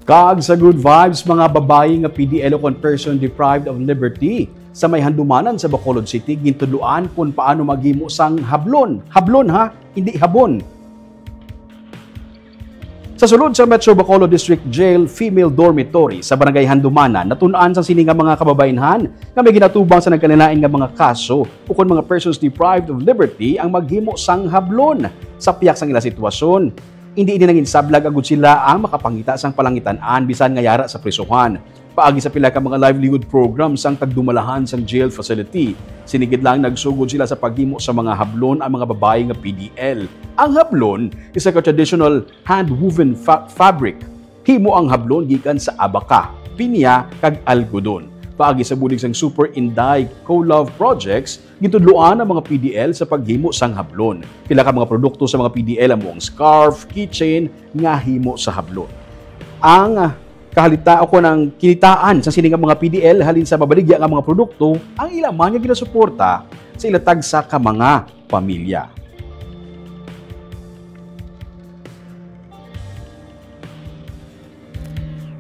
Kag sa good vibes mga babae nga PDL o person deprived of liberty sa may handumanan sa Bacolod City gintudloan kung paano maghimo sang hablon. Hablon ha, hindi habon. Sa sulod sa Metro Bacolod District Jail Female Dormitory sa Barangay Handumanan, natun-an sa sini nga mga kababayenhan nga may ginatubang sa nagkanilain nga mga kaso o kung mga persons deprived of liberty ang maghimo sang hablon sa piyak sang ila sitwasyon. Hindi nangin sablag agud sila ang makapangita sang palangitan-an bisan nga yara sa prisuhan. Paagi sa pila ka mga livelihood programs ang tagdumalahan sang jail facility. Sinigid lang nagsugod sila sa paghimo sa mga hablon ang mga babae nga PDL. Ang hablon isa ka traditional hand-woven fabric. Himo ang hablon gikan sa abaka, pinya kag algodon. Paagi sa bulig sang Super Inday Co-Love Projects, gitudloan ang mga PDL sa paghimo sang hablon. Pila ka mga produkto sa mga PDL ang scarf, keychain nga himo sa hablon. Ang kahalita o ng kinitaan sa sining mga PDL halin sa mabaligya nga mga produkto ang ilang man nga ginasuporta sa ilatag sa ka mga pamilya.